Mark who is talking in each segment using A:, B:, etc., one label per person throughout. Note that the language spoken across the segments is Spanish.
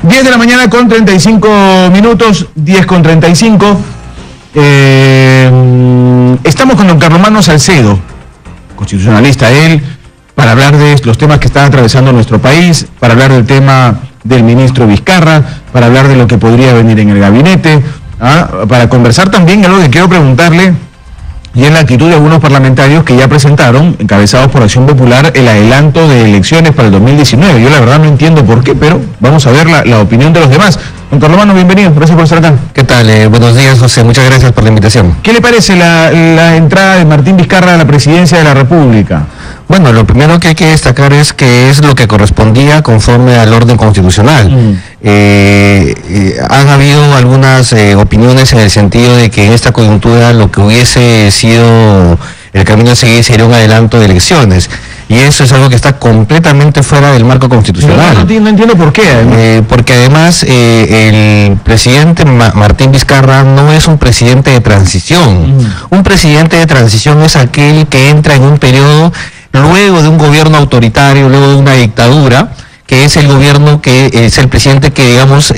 A: 10 de la mañana con 35 minutos, 10 con 35. Estamos con don Carlomagno Salcedo, constitucionalista él, para hablar de los temas que están atravesando nuestro país, para hablar del tema del ministro Vizcarra, para hablar de lo que podría venir en el gabinete, para conversar también algo que quiero preguntarle, y es la actitud de algunos parlamentarios que ya presentaron, encabezados por Acción Popular, el adelanto de elecciones para el 2019. Yo la verdad no entiendo por qué, pero vamos a ver la opinión de los demás. Don Carlomagno, bienvenido, gracias por estar acá.
B: ¿Qué tal? Buenos días, José, muchas gracias por la invitación.
A: ¿Qué le parece la entrada de Martín Vizcarra a la presidencia de la República?
B: Bueno, lo primero que hay que destacar es que es lo que correspondía conforme al orden constitucional. Han habido algunas opiniones en el sentido de que en esta coyuntura lo que hubiese sido el camino a seguir sería un adelanto de elecciones. Y eso es algo que está completamente fuera del marco constitucional.
A: No entiendo por qué.
B: Porque además el presidente Martín Vizcarra no es un presidente de transición. Un presidente de transición es aquel que entra en un periodo luego de un gobierno autoritario, luego de una dictadura, que es el gobierno que es el presidente que, digamos,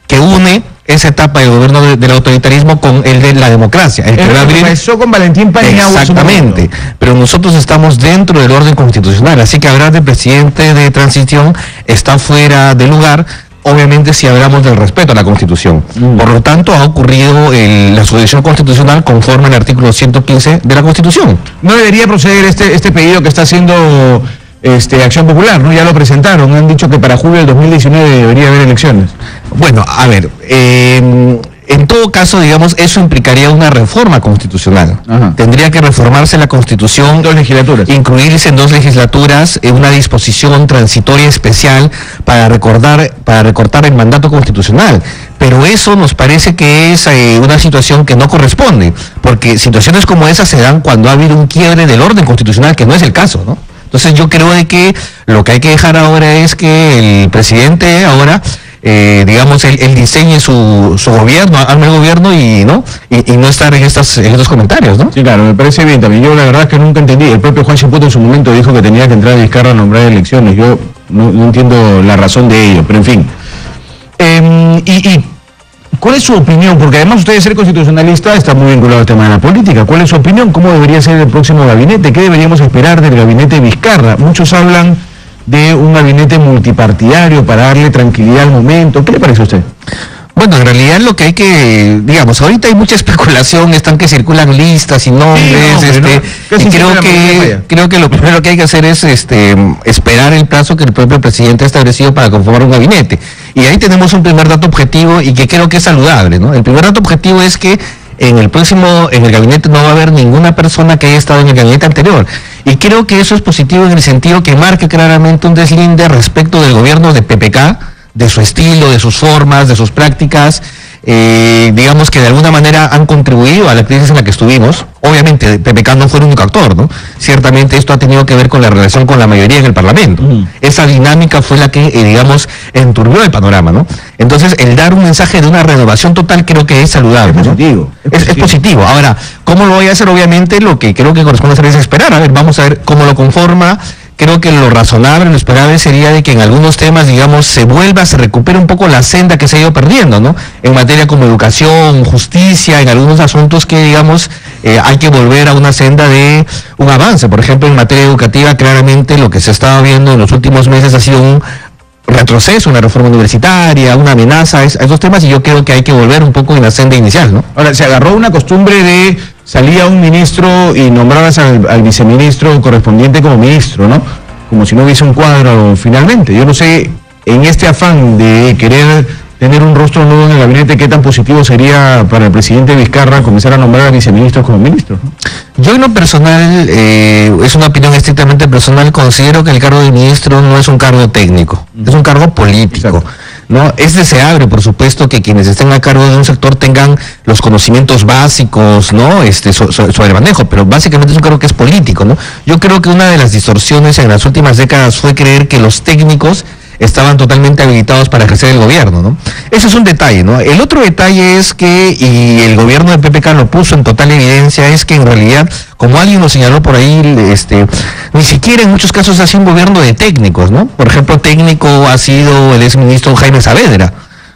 B: que une esa etapa del gobierno del autoritarismo con el de la democracia. El que va a abrir...
A: Empezó con Valentín Paniagua.
B: Exactamente, pero nosotros estamos dentro del orden constitucional, así que hablar de presidente de transición está fuera de lugar, obviamente si hablamos del respeto a la Constitución. Por lo tanto, ha ocurrido la sucesión constitucional conforme al artículo 115 de la Constitución.
A: No debería proceder este pedido que está haciendo Acción Popular, ¿no? Ya lo presentaron, han dicho que para julio del 2019 debería haber elecciones.
B: Bueno, a ver, en todo caso, digamos, eso implicaría una reforma constitucional. Tendría que reformarse la Constitución.
A: 2 legislaturas.
B: Incluirse en 2 legislaturas una disposición transitoria especial para recortar el mandato constitucional. Pero eso nos parece que es una situación que no corresponde, porque situaciones como esas se dan cuando ha habido un quiebre del orden constitucional, que no es el caso, ¿no? Entonces yo creo de que lo que hay que dejar ahora es que el presidente ahora... digamos, él diseñe su gobierno, arme el gobierno y no estar en estos comentarios, ¿no?
A: Sí, claro, me parece bien también. Yo la verdad es que nunca entendí. El propio Juan Chimputo en su momento dijo que tenía que entrar a Vizcarra a nombrar elecciones. Yo no entiendo la razón de ello, pero en fin. ¿Cuál es su opinión? Porque además usted de ser constitucionalista está muy vinculado al tema de la política. ¿Cuál es su opinión? ¿Cómo debería ser el próximo gabinete? ¿Qué deberíamos esperar del gabinete Vizcarra? Muchos hablan de un gabinete multipartidario para darle tranquilidad al momento. ¿Qué le parece a usted?
B: Bueno, en realidad lo que hay que, digamos, ahorita hay mucha especulación, están que circulan listas y nombres, y creo que lo primero que hay que hacer es esperar el plazo que el propio presidente ha establecido para conformar un gabinete. Y ahí tenemos un primer dato objetivo y que creo que es saludable, ¿no? El primer dato objetivo es que en el gabinete no va a haber ninguna persona que haya estado en el gabinete anterior. Y creo que eso es positivo en el sentido que marque claramente un deslinde respecto del gobierno de PPK, de su estilo, de sus formas, de sus prácticas, digamos que de alguna manera han contribuido a la crisis en la que estuvimos. Obviamente PPK no fue el único actor, ¿no? Ciertamente esto ha tenido que ver con la relación con la mayoría en el Parlamento. Esa dinámica fue la que, digamos, enturbió el panorama, ¿no? Entonces, el dar un mensaje de una renovación total creo que es saludable.
A: Es positivo.
B: ¿No? Es positivo. Ahora, ¿cómo lo voy a hacer? Obviamente lo que creo que corresponde hacer es esperar. A ver, vamos a ver cómo lo conforma. Creo que lo razonable, lo esperable sería de que en algunos temas, digamos, se recupere un poco la senda que se ha ido perdiendo, ¿no? En materia como educación, justicia, en algunos asuntos que, digamos, hay que volver a una senda de un avance. Por ejemplo, en materia educativa, claramente lo que se estaba viendo en los últimos meses ha sido un retroceso, una reforma universitaria, una amenaza a esos temas, y yo creo que hay que volver un poco en la senda inicial, ¿no?
A: Ahora, se agarró una costumbre de salía un ministro y nombrabas al viceministro correspondiente como ministro, ¿no? Como si no hubiese un cuadro finalmente. Yo no sé, en este afán de querer tener un rostro nuevo en el gabinete, ¿qué tan positivo sería para el presidente Vizcarra comenzar a nombrar a viceministros como ministros, ¿no?
B: Yo en lo personal, es una opinión estrictamente personal, considero que el cargo de ministro no es un cargo técnico, es un cargo político. Exacto. ¿No? Es deseable, por supuesto, que quienes estén a cargo de un sector tengan los conocimientos básicos, ¿no? Sobre el manejo, pero básicamente es un cargo que es político, ¿no? Yo creo que una de las distorsiones en las últimas décadas fue creer que los técnicos estaban totalmente habilitados para ejercer el gobierno, ¿no? Ese es un detalle, ¿no? El otro detalle es que, y el gobierno de PPK lo puso en total evidencia, es que en realidad, como alguien lo señaló por ahí, ni siquiera en muchos casos ha sido un gobierno de técnicos, ¿no? Por ejemplo, técnico ha sido el exministro Jaime Saavedra,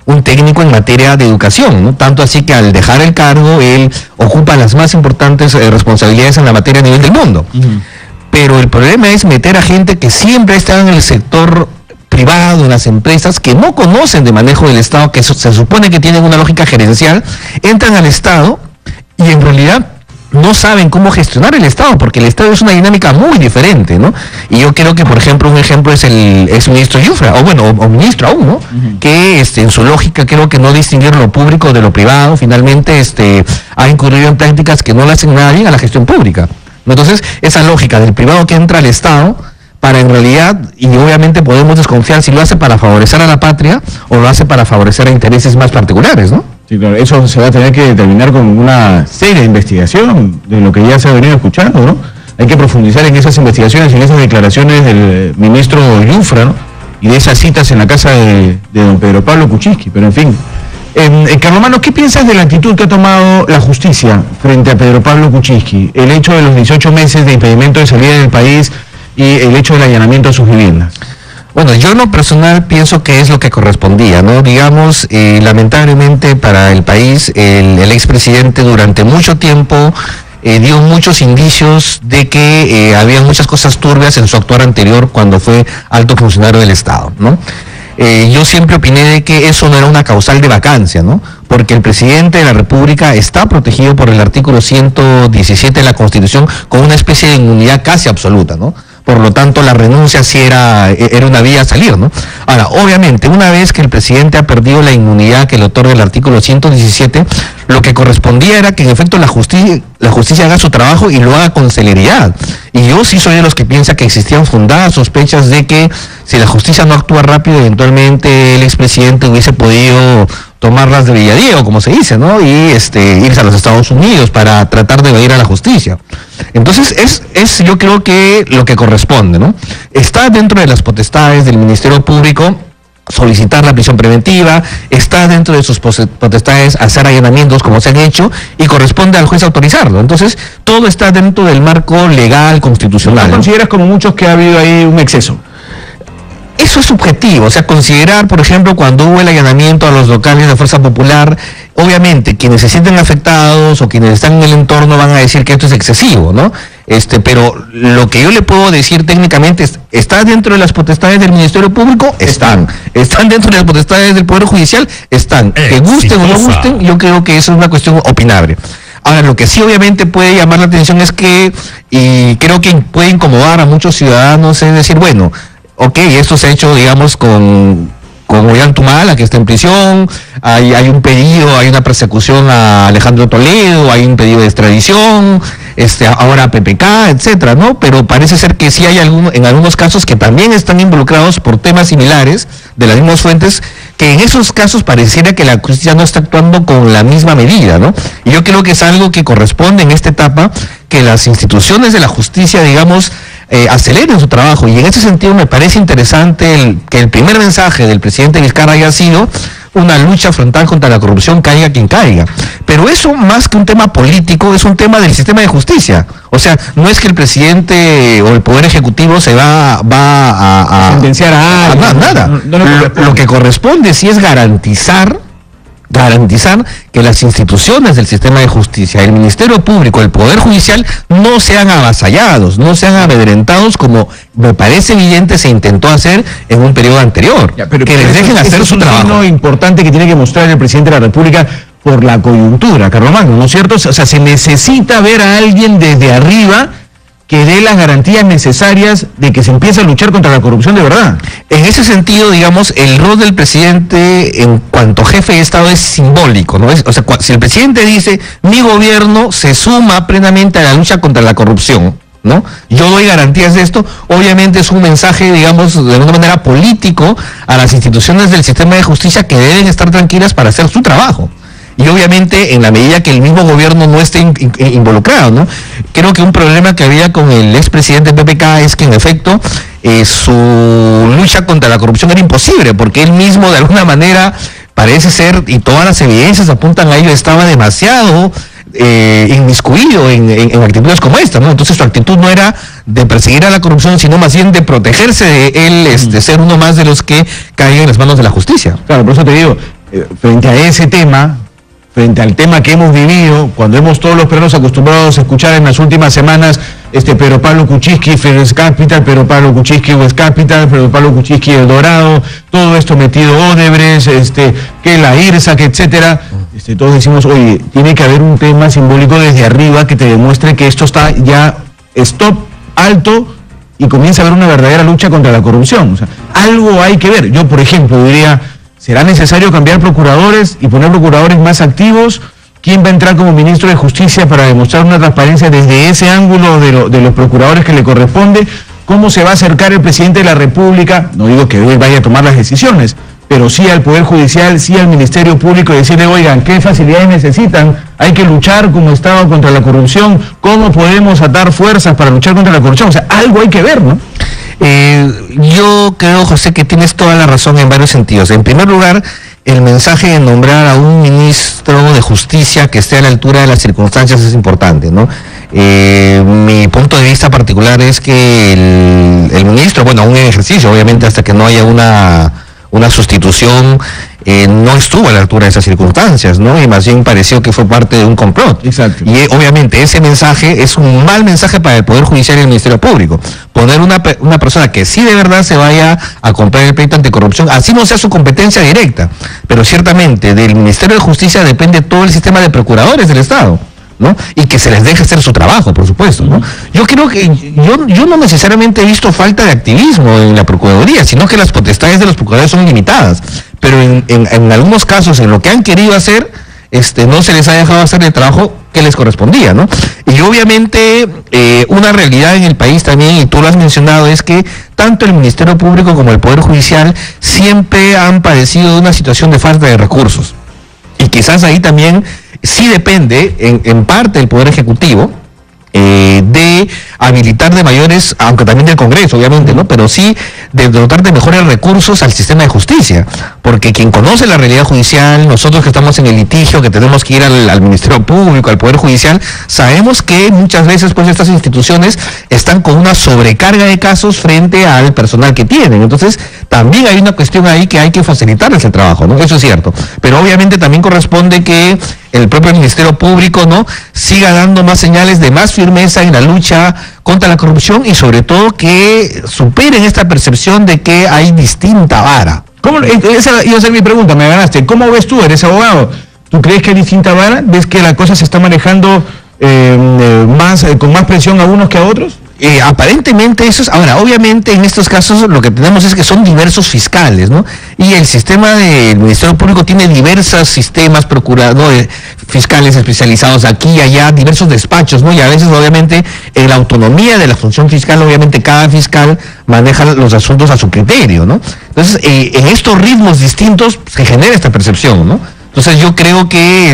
B: un técnico en materia de educación, ¿no? Tanto así que al dejar el cargo, él ocupa las más importantes responsabilidades en la materia a nivel del mundo. Pero el problema es meter a gente que siempre está en el sector privado, en las empresas, que no conocen de manejo del Estado, que se supone que tienen una lógica gerencial, entran al Estado y en realidad no saben cómo gestionar el Estado, porque el Estado es una dinámica muy diferente, ¿no? Y yo creo que, por ejemplo, un ejemplo es el exministro Yufra, o ministro aún, ¿no? Que en su lógica creo que no distinguir lo público de lo privado, finalmente ha incurrido en prácticas que no le hacen nada bien a la gestión pública. Entonces, esa lógica del privado que entra al Estado, para en realidad, y obviamente podemos desconfiar si lo hace para favorecer a la patria o lo hace para favorecer a intereses más particulares, ¿no?
A: Sí, claro, eso se va a tener que determinar con una seria investigación de lo que ya se ha venido escuchando, ¿no? Hay que profundizar en esas investigaciones y en esas declaraciones del ministro Yufra, ¿no? Y de esas citas en la casa de don Pedro Pablo Kuczynski, pero en fin. Carlomano, ¿qué piensas de la actitud que ha tomado la justicia frente a Pedro Pablo Kuczynski? El hecho de los 18 meses de impedimento de salida del país y el hecho del allanamiento a sus viviendas.
B: Bueno, yo en lo personal pienso que es lo que correspondía, ¿no? Digamos, lamentablemente para el país, el expresidente durante mucho tiempo dio muchos indicios de que había muchas cosas turbias en su actuar anterior cuando fue alto funcionario del Estado, ¿no? Yo siempre opiné de que eso no era una causal de vacancia, ¿no? Porque el presidente de la República está protegido por el artículo 117 de la Constitución con una especie de inmunidad casi absoluta, ¿no? Por lo tanto, la renuncia sí era una vía a salir, ¿no? Ahora, obviamente, una vez que el presidente ha perdido la inmunidad que le otorga el artículo 117, lo que correspondía era que, en efecto, la justicia haga su trabajo y lo haga con celeridad. Y yo sí soy de los que piensa que existían fundadas sospechas de que si la justicia no actúa rápido, eventualmente el expresidente hubiese podido tomarlas de Villadiego, como se dice, ¿no? Y irse a los Estados Unidos para tratar de evadir a la justicia. Entonces, es yo creo que lo que corresponde, ¿no? Está dentro de las potestades del Ministerio Público solicitar la prisión preventiva, está dentro de sus potestades hacer allanamientos como se han hecho y corresponde al juez autorizarlo. Entonces, todo está dentro del marco legal, constitucional.
A: ¿No consideras como muchos que ha habido ahí un exceso?
B: Eso es subjetivo, o sea, considerar, por ejemplo, cuando hubo el allanamiento a los locales de Fuerza Popular, obviamente quienes se sienten afectados o quienes están en el entorno van a decir que esto es excesivo, ¿no? Pero lo que yo le puedo decir técnicamente es, ¿está dentro de las potestades del Ministerio Público? Están dentro de las potestades del Poder Judicial, están. Que gusten o no gusten, yo creo que eso es una cuestión opinable. Ahora, lo que sí obviamente puede llamar la atención es que, y creo que puede incomodar a muchos ciudadanos, es decir, bueno, ok, esto se ha hecho, digamos, con Ollantumala, que está en prisión, hay un pedido, hay una persecución a Alejandro Toledo, hay un pedido de extradición, ahora a PPK, etcétera, ¿no? Pero parece ser que sí hay en algunos casos que también están involucrados por temas similares, de las mismas fuentes, que en esos casos pareciera que la justicia no está actuando con la misma medida, ¿no? Y yo creo que es algo que corresponde en esta etapa, que las instituciones de la justicia, digamos, aceleren su trabajo, y en ese sentido me parece interesante que el primer mensaje del presidente Vizcarra haya sido una lucha frontal contra la corrupción, caiga quien caiga. Pero eso, más que un tema político, es un tema del sistema de justicia. O sea, no es que el presidente o el Poder Ejecutivo se va a
A: sentenciar a alguien.
B: Nada. Lo que corresponde sí es garantizar que las instituciones del sistema de justicia, el Ministerio Público, el Poder Judicial, no sean avasallados, no sean amedrentados como me parece evidente se intentó hacer en un periodo anterior.
A: Pero que les dejen hacer su trabajo. Es un signo importante que tiene que mostrar el presidente de la República por la coyuntura, Carlomagno, ¿no es cierto? O sea, se necesita ver a alguien desde arriba que dé las garantías necesarias de que se empiece a luchar contra la corrupción de verdad.
B: En ese sentido, digamos, el rol del presidente en cuanto jefe de Estado es simbólico, ¿no? O sea, si el presidente dice, mi gobierno se suma plenamente a la lucha contra la corrupción, ¿no? Yo doy garantías de esto, obviamente es un mensaje, digamos, de alguna manera político a las instituciones del sistema de justicia que deben estar tranquilas para hacer su trabajo. Y obviamente en la medida que el mismo gobierno no esté involucrado, ¿no? Creo que un problema que había con el expresidente PPK es que en efecto su lucha contra la corrupción era imposible, porque él mismo de alguna manera parece ser, y todas las evidencias apuntan a ello, estaba demasiado inmiscuido en actitudes como esta, ¿no? Entonces su actitud no era de perseguir a la corrupción, sino más bien de protegerse de él, ser uno más de los que caen en las manos de la justicia.
A: Claro, por eso te digo, frente a ese tema, frente al tema que hemos vivido, cuando hemos todos los peruanos acostumbrados a escuchar en las últimas semanas, Pedro Pablo Kuczynski, First Capital, Pedro Pablo Kuczynski, West Capital, Pedro Pablo Kuczynski, El Dorado, todo esto metido Odebrecht, que la IRSA, que etcétera, todos decimos, oye, tiene que haber un tema simbólico desde arriba que te demuestre que esto está ya stop, alto, y comienza a haber una verdadera lucha contra la corrupción. O sea, algo hay que ver. Yo, por ejemplo, diría, ¿será necesario cambiar procuradores y poner procuradores más activos? ¿Quién va a entrar como ministro de Justicia para demostrar una transparencia desde ese ángulo de los procuradores que le corresponde? ¿Cómo se va a acercar el presidente de la República? No digo que él vaya a tomar las decisiones, pero sí al Poder Judicial, sí al Ministerio Público, y decirle, oigan, ¿qué facilidades necesitan? Hay que luchar como Estado contra la corrupción. ¿Cómo podemos atar fuerzas para luchar contra la corrupción? O sea, algo hay que ver, ¿no?
B: Yo creo, José, que tienes toda la razón en varios sentidos. En primer lugar, el mensaje de nombrar a un ministro de Justicia que esté a la altura de las circunstancias es importante, ¿no? Mi punto de vista particular es que el ministro, bueno, un ejercicio, obviamente, hasta que no haya una sustitución, no estuvo a la altura de esas circunstancias, ¿no? Y más bien pareció que fue parte de un complot.
A: Exacto.
B: Y obviamente ese mensaje es un mal mensaje para el Poder Judicial y el Ministerio Público. Poner una persona que sí de verdad se vaya a comprar el pleito anticorrupción, así no sea su competencia directa, pero ciertamente del Ministerio de Justicia depende todo el sistema de procuradores del Estado, ¿no? Y que se les deje hacer su trabajo, por supuesto, ¿no? Yo creo que yo no necesariamente he visto falta de activismo en la Procuraduría, sino que las potestades de los procuradores son limitadas, pero en algunos casos, en lo que han querido hacer, no se les ha dejado hacer el trabajo que les correspondía, ¿no? Y obviamente una realidad en el país también, y tú lo has mencionado, es que tanto el Ministerio Público como el Poder Judicial siempre han padecido de una situación de falta de recursos. Y quizás ahí también sí depende, en parte, del Poder Ejecutivo, de habilitar de mayores, aunque también del Congreso, obviamente, ¿no? Pero sí de dotar de mejores recursos al sistema de justicia, porque quien conoce la realidad judicial, nosotros que estamos en el litigio, que tenemos que ir al Ministerio Público, al Poder Judicial, sabemos que muchas veces pues estas instituciones están con una sobrecarga de casos frente al personal que tienen. Entonces también hay una cuestión ahí que hay que facilitarles el trabajo, ¿no? Eso es cierto, pero obviamente también corresponde que el propio Ministerio Público, ¿no?, siga dando más señales de más firmeza en la lucha contra la corrupción, y sobre todo que superen esta percepción de que hay distinta vara.
A: Esa iba a ser mi pregunta, me ganaste. ¿Cómo ves tú? Eres abogado. ¿Tú crees que hay distinta vara? ¿Ves que la cosa se está manejando con más presión a unos que a otros?
B: Aparentemente eso es. Ahora, obviamente en estos casos lo que tenemos es que son diversos fiscales, ¿no? Y el sistema del Ministerio Público tiene diversos sistemas procuradores, fiscales especializados aquí y allá, diversos despachos, ¿no? Y a veces obviamente en la autonomía de la función fiscal, obviamente cada fiscal maneja los asuntos a su criterio, ¿no? Entonces, en estos ritmos distintos se genera esta percepción, ¿no? Entonces yo creo que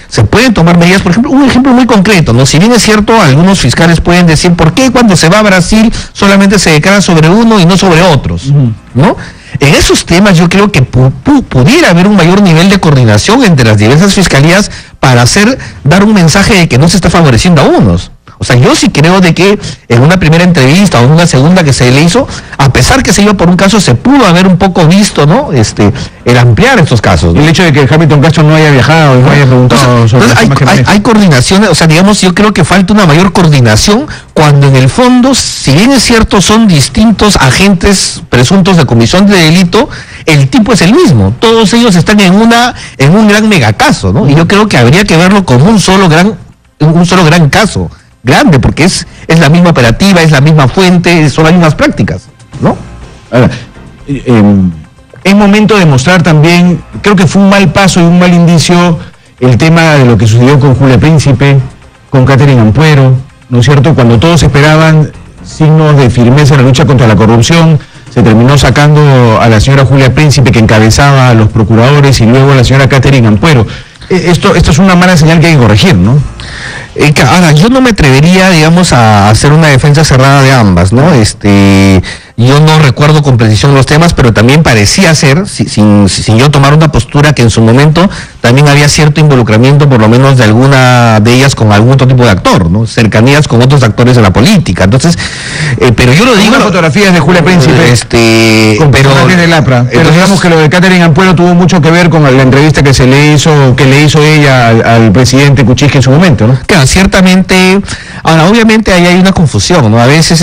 B: se pueden tomar medidas. Por ejemplo, un ejemplo muy concreto, ¿no? Si bien es cierto, algunos fiscales pueden decir, ¿por qué cuando se va a Brasil solamente se declara sobre uno y no sobre otros? ¿No? En esos temas yo creo que pudiera haber un mayor nivel de coordinación entre las diversas fiscalías para dar un mensaje de que no se está favoreciendo a unos. O sea, yo sí creo de que en una primera entrevista o en una segunda que se le hizo, a pesar que se iba por un caso, se pudo haber un poco visto, ¿no? El ampliar estos casos, ¿no?
A: El hecho de que Hamilton Castro no haya viajado y no haya preguntado sobre
B: hay coordinaciones, o sea, digamos, yo creo que falta una mayor coordinación cuando en el fondo, si bien es cierto, son distintos agentes presuntos de comisión de delito, el tipo es el mismo. Todos ellos están en un gran megacaso, ¿no? Y yo creo que habría que verlo como un solo gran caso. Grande, porque es la misma operativa, es la misma fuente, son las mismas prácticas, ¿no?
A: Ahora, es momento de mostrar también, creo que fue un mal paso y un mal indicio el tema de lo que sucedió con Julia Príncipe, con Catherine Ampuero, ¿no es cierto? Cuando todos esperaban signos de firmeza en la lucha contra la corrupción, se terminó sacando a la señora Julia Príncipe, que encabezaba a los procuradores, y luego a la señora Catherine Ampuero. Esto es una mala señal que hay que corregir, ¿no?
B: Ahora, yo no me atrevería, digamos, a hacer una defensa cerrada de ambas, ¿no? Yo no recuerdo con precisión los temas, pero también parecía ser, sin yo tomar una postura, que en su momento también había cierto involucramiento, por lo menos de alguna de ellas, con algún otro tipo de actor, ¿no? Cercanías con otros actores de la política. Entonces, pero yo lo digo...
A: fotografías de Julia Príncipe con personajes del APRA. Pero digamos que lo de Catherine Ampuero tuvo mucho que ver con la entrevista que le hizo ella al presidente Kuczynski en su momento, ¿no?
B: Claro, ciertamente. Ahora, obviamente ahí hay una confusión, ¿no? A veces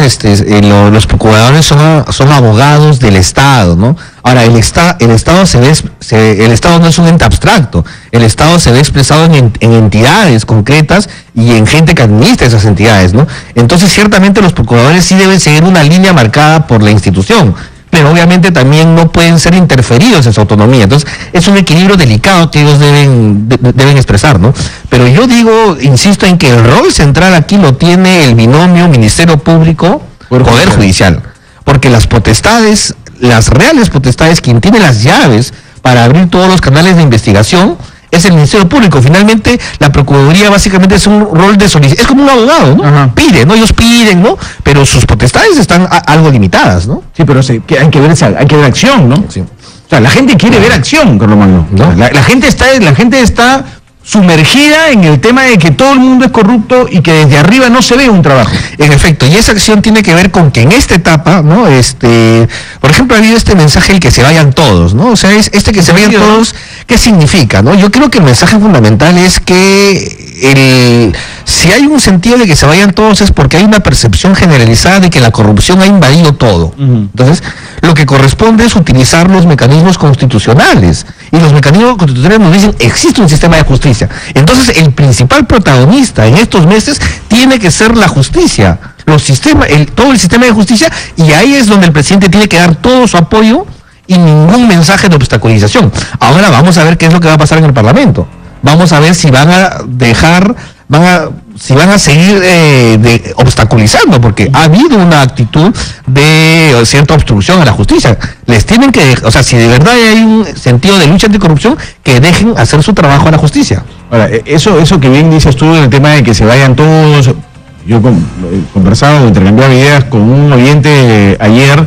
B: los procuradores son abogados del Estado, ¿no? Ahora, el Estado el Estado no es un ente abstracto, el Estado se ve expresado en entidades concretas y en gente que administra esas entidades, ¿no? Entonces, ciertamente los procuradores sí deben seguir una línea marcada por la institución, pero obviamente también no pueden ser interferidos en su autonomía. Entonces, es un equilibrio delicado que ellos deben expresar, ¿no? Pero yo digo, insisto en que el rol central aquí lo tiene el binomio Ministerio Público, Poder Judicial, porque las reales potestades, quien tiene las llaves para abrir todos los canales de investigación, es el Ministerio Público. Finalmente, la Procuraduría básicamente es un rol de solicitud, es como un abogado, ¿no? Ajá. Pide, ¿no? Ellos piden, ¿no? Pero sus potestades están algo limitadas, ¿no?
A: Sí, pero hay que ver acción, ¿no? Sí. O sea, la gente quiere ver acción, Carlos Magno, ¿no? La gente está sumergida en el tema de que todo el mundo es corrupto y que desde arriba no se ve un trabajo.
B: En efecto, y esa acción tiene que ver con que en esta etapa, ¿no? Por ejemplo, ha habido este mensaje, el que se vayan todos, ¿no? O sea, que se vayan todos, ¿qué significa, no? Yo creo que el mensaje fundamental es que si hay un sentido de que se vayan todos es porque hay una percepción generalizada de que la corrupción ha invadido todo. Entonces, lo que corresponde es utilizar los mecanismos constitucionales. Y los mecanismos constitucionales nos dicen, existe un sistema de justicia. Entonces, el principal protagonista en estos meses tiene que ser la justicia. Todo el sistema de justicia, y ahí es donde el presidente tiene que dar todo su apoyo y ningún mensaje de obstaculización. Ahora vamos a ver qué es lo que va a pasar en el Parlamento. Vamos a ver si van a seguir obstaculizando, porque ha habido una actitud de cierta obstrucción a la justicia. Les tienen que, o sea, si de verdad hay un sentido de lucha anticorrupción, que dejen hacer su trabajo a la justicia.
A: Ahora, eso que bien dices tú en el tema de que se vayan todos, yo he conversado, intercambiado ideas con un oyente ayer,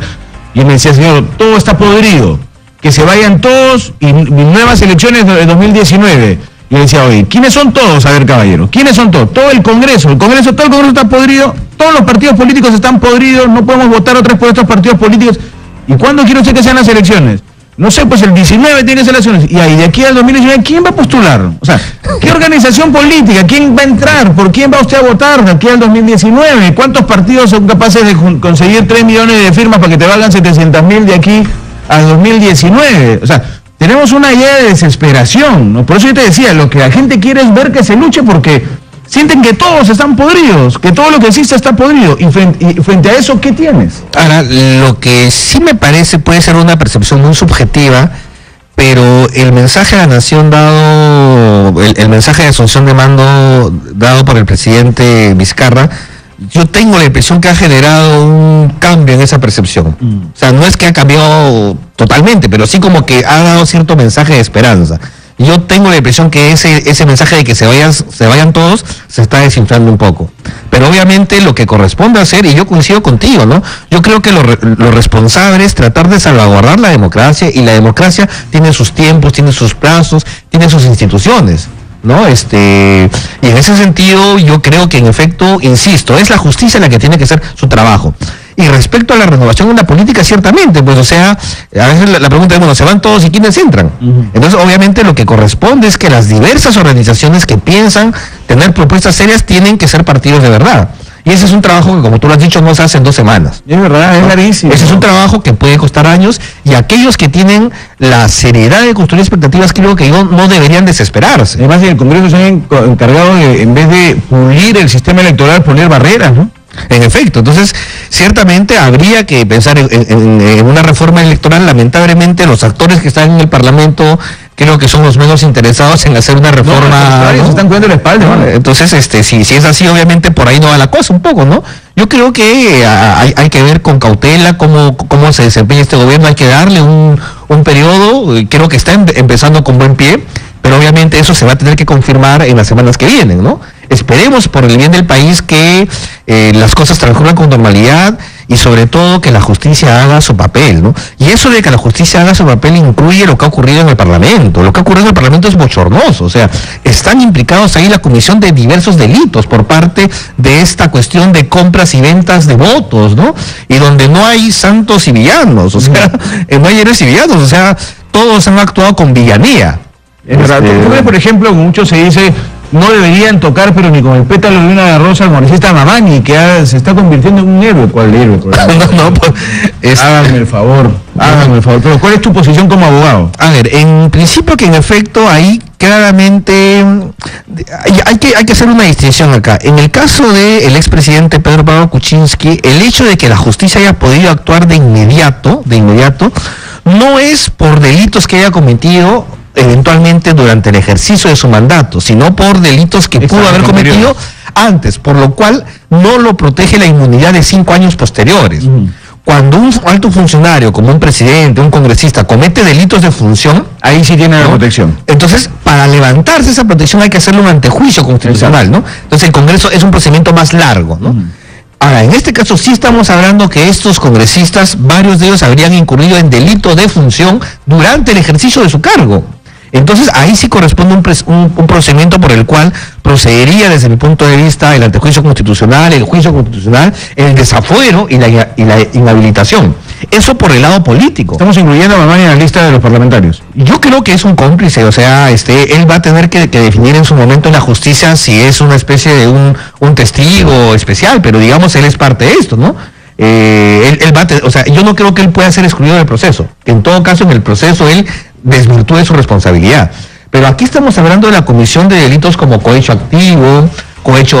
A: y él me decía, señor, todo está podrido, que se vayan todos y nuevas elecciones de 2019. Yo decía, oye, ¿quiénes son todos? A ver, caballero, ¿quiénes son todos? Todo el Congreso está podrido, todos los partidos políticos están podridos, no podemos votar otra vez por estos partidos políticos. ¿Y cuándo quiere usted que sean las elecciones? No sé, pues el 19 tiene elecciones. Y ahí de aquí al 2019, ¿quién va a postular? O sea, ¿qué organización política? ¿Quién va a entrar? ¿Por quién va usted a votar de aquí al 2019? ¿Cuántos partidos son capaces de conseguir 3 millones de firmas para que te valgan 700.000 de aquí al 2019? O sea, tenemos una idea de desesperación, ¿no? Por eso yo te decía, lo que la gente quiere es ver que se luche, porque sienten que todos están podridos, que todo lo que existe está podrido. Y frente a eso, ¿qué tienes?
B: Ahora, lo que sí me parece puede ser una percepción muy subjetiva, pero el mensaje a la nación el mensaje de asunción de mando dado por el presidente Vizcarra, yo tengo la impresión que ha generado un cambio en esa percepción. O sea, no es que ha cambiado totalmente, pero sí como que ha dado cierto mensaje de esperanza. Yo tengo la impresión que ese mensaje de que se vayan todos se está desinflando un poco. Pero obviamente lo que corresponde hacer, y yo coincido contigo, ¿no? Yo creo que lo responsable es tratar de salvaguardar la democracia, y la democracia tiene sus tiempos, tiene sus plazos, tiene sus instituciones, ¿no? Y en ese sentido yo creo que en efecto, insisto, es la justicia la que tiene que hacer su trabajo. Y respecto a la renovación en la política, ciertamente, pues, o sea, a veces la pregunta es, bueno, ¿se van todos y quiénes entran? Entonces, obviamente, lo que corresponde es que las diversas organizaciones que piensan tener propuestas serias tienen que ser partidos de verdad. Y ese es un trabajo que, como tú lo has dicho, no se hace en 2 semanas.
A: Es verdad, es larguísimo.
B: Ese es un trabajo que puede costar años, y aquellos que tienen la seriedad de construir expectativas, creo que no deberían desesperarse.
A: Además, en el Congreso se han encargado de, en vez de pulir el sistema electoral, poner barreras, ¿no?
B: En efecto, entonces ciertamente habría que pensar en una reforma electoral. Lamentablemente los actores que están en el Parlamento creo que son los menos interesados en hacer una reforma.
A: Se están cuidando la espalda, ¿no?
B: Entonces, si es así, obviamente por ahí no va la cosa un poco, ¿no? Yo creo que hay que ver con cautela cómo se desempeña este gobierno, hay que darle un periodo, creo que está empezando con buen pie, Pero obviamente eso se va a tener que confirmar en las semanas que vienen, ¿no? Esperemos por el bien del país que las cosas transcurran con normalidad y sobre todo que la justicia haga su papel, ¿no? Y eso de que la justicia haga su papel incluye lo que ha ocurrido en el Parlamento. Lo que ha ocurrido en el Parlamento es bochornoso, o sea, están implicados ahí la comisión de diversos delitos por parte de esta cuestión de compras y ventas de votos, ¿no? Y donde no hay santos y villanos, o sea, no hay héroes y villanos, o sea, todos han actuado con villanía.
A: Es verdad. Por ejemplo, mucho se dice, no deberían tocar, pero ni con el pétalo de una rosa al congresista Mamani, que se está convirtiendo en un héroe. ¿Cuál héroe? Pues, háganme el favor. Pero ¿cuál es tu posición como abogado?
B: A ver, en principio que en efecto ahí claramente hay que hacer una distinción acá. En el caso del expresidente Pedro Pablo Kuczynski, el hecho de que la justicia haya podido actuar de inmediato, no es por delitos que haya cometido eventualmente durante el ejercicio de su mandato, sino por delitos que pudo haber cometido antes, por lo cual no lo protege la inmunidad de 5 años posteriores. Cuando un alto funcionario, como un presidente, un congresista, comete delitos de función,
A: ahí sí tiene la protección.
B: Entonces, para levantarse esa protección hay que hacerlo un antejuicio constitucional, ¿no? Entonces el Congreso es un procedimiento más largo, ¿no? Ahora, en este caso sí estamos hablando que estos congresistas, varios de ellos habrían incurrido en delito de función durante el ejercicio de su cargo. Entonces ahí sí corresponde un procedimiento por el cual procedería desde mi punto de vista el antejuicio constitucional, el juicio constitucional, el desafuero y la inhabilitación. Eso por el lado político.
A: Estamos incluyendo a Mamani en la lista de los parlamentarios.
B: Yo creo que es un cómplice, o sea, él va a tener que definir en su momento en la justicia si es una especie de un testigo especial, pero digamos él es parte de esto, ¿no? O sea, yo no creo que él pueda ser excluido del proceso. En todo caso, en el proceso él desvirtúe su responsabilidad. Pero aquí estamos hablando de la comisión de delitos como cohecho activo, cohecho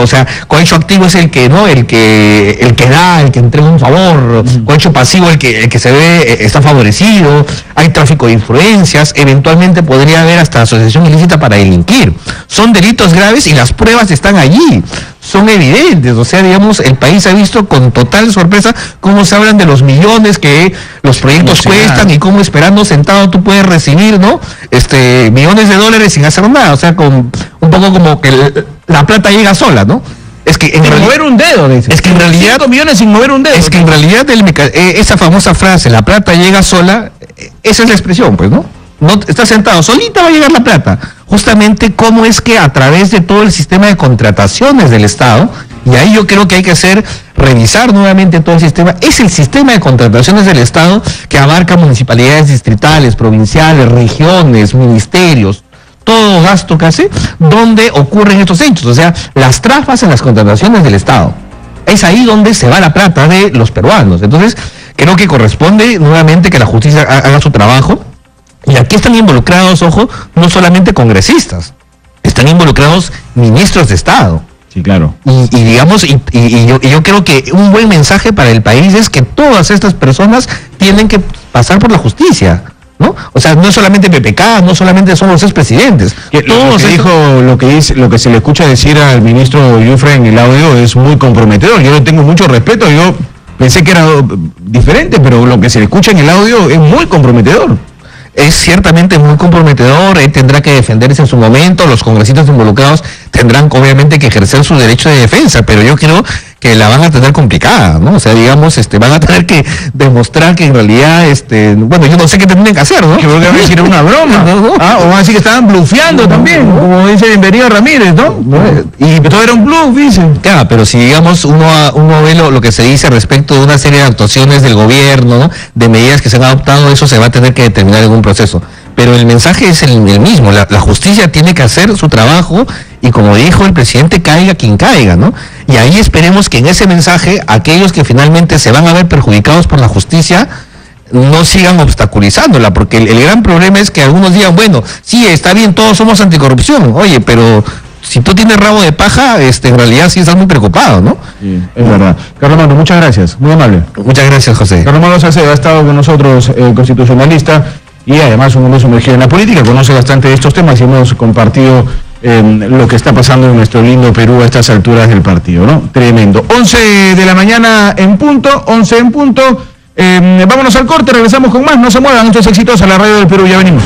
B: activo es el que da, el que entrega un favor, cohecho pasivo el que se ve está favorecido, hay tráfico de influencias, eventualmente podría haber hasta asociación ilícita para delinquir. Son delitos graves y las pruebas están allí, son evidentes, o sea, digamos, el país ha visto con total sorpresa cómo se hablan de los millones que los proyectos cuestan y cómo esperando sentado tú puedes recibir, ¿no? Millones de dólares sin hacer nada, o sea, con un poco como que la plata llega sola, ¿no? Es que
A: sin mover un dedo, dice.
B: Es que en realidad
A: 5 millones sin mover un dedo.
B: Es que en realidad esa famosa frase, la plata llega sola, esa es la expresión, pues, ¿no? No está sentado, solita va a llegar la plata. Justamente cómo es que a través de todo el sistema de contrataciones del Estado, y ahí yo creo que hay que revisar nuevamente todo el sistema, es el sistema de contrataciones del Estado que abarca municipalidades distritales, provinciales, regiones, ministerios, todo gasto casi, donde ocurren estos hechos, o sea, las trafas en las contrataciones del Estado. Es ahí donde se va la plata de los peruanos. Entonces, creo que corresponde nuevamente que la justicia haga su trabajo. Y aquí están involucrados, ojo, no solamente congresistas, están involucrados ministros de Estado.
A: Sí, claro.
B: Y digamos, yo creo que un buen mensaje para el país es que todas estas personas tienen que pasar por la justicia, ¿no? O sea, no es solamente PPK, no solamente son los expresidentes.
A: Lo que se le escucha decir al ministro Yufre en el audio es muy comprometedor. Yo le tengo mucho respeto, yo pensé que era diferente, pero lo que se le escucha en el audio es muy comprometedor.
B: Es ciertamente muy comprometedor, él tendrá que defenderse en su momento, los congresistas involucrados tendrán obviamente que ejercer su derecho de defensa, pero yo creo que la van a tener complicada, ¿no? O sea, digamos, van a tener que demostrar que en realidad, bueno, yo no sé qué tendrían que hacer, ¿no?
A: Que van a decir una broma, ¿no? O van a decir que estaban blufeando también, ¿no? Como dice Bienvenido Ramírez, ¿no? Y todo era un bluff, dicen.
B: Claro, pero si digamos uno ve lo que se dice respecto de una serie de actuaciones del gobierno, ¿no? De medidas que se han adoptado, eso se va a tener que determinar en un proceso. Pero el mensaje es el mismo, la justicia tiene que hacer su trabajo y como dijo el presidente, caiga quien caiga, ¿no? Y ahí esperemos que en ese mensaje aquellos que finalmente se van a ver perjudicados por la justicia no sigan obstaculizándola, porque el gran problema es que algunos digan, bueno, sí, está bien, todos somos anticorrupción, oye, pero si tú tienes rabo de paja, en realidad sí estás muy preocupado, ¿no?
A: Sí, es verdad. Carlos Mano, muchas gracias, muy amable.
B: Muchas gracias, José.
A: Carlos Mano Salcedo ha estado con nosotros, constitucionalista, y además un hombre sumergido en la política, conoce bastante de estos temas y hemos compartido lo que está pasando en nuestro lindo Perú a estas alturas del partido, ¿no? Tremendo. 11 de la mañana en punto, 11 en punto. Vámonos al corte, regresamos con más, no se muevan, esto es Exitosa, la radio del Perú, ya venimos.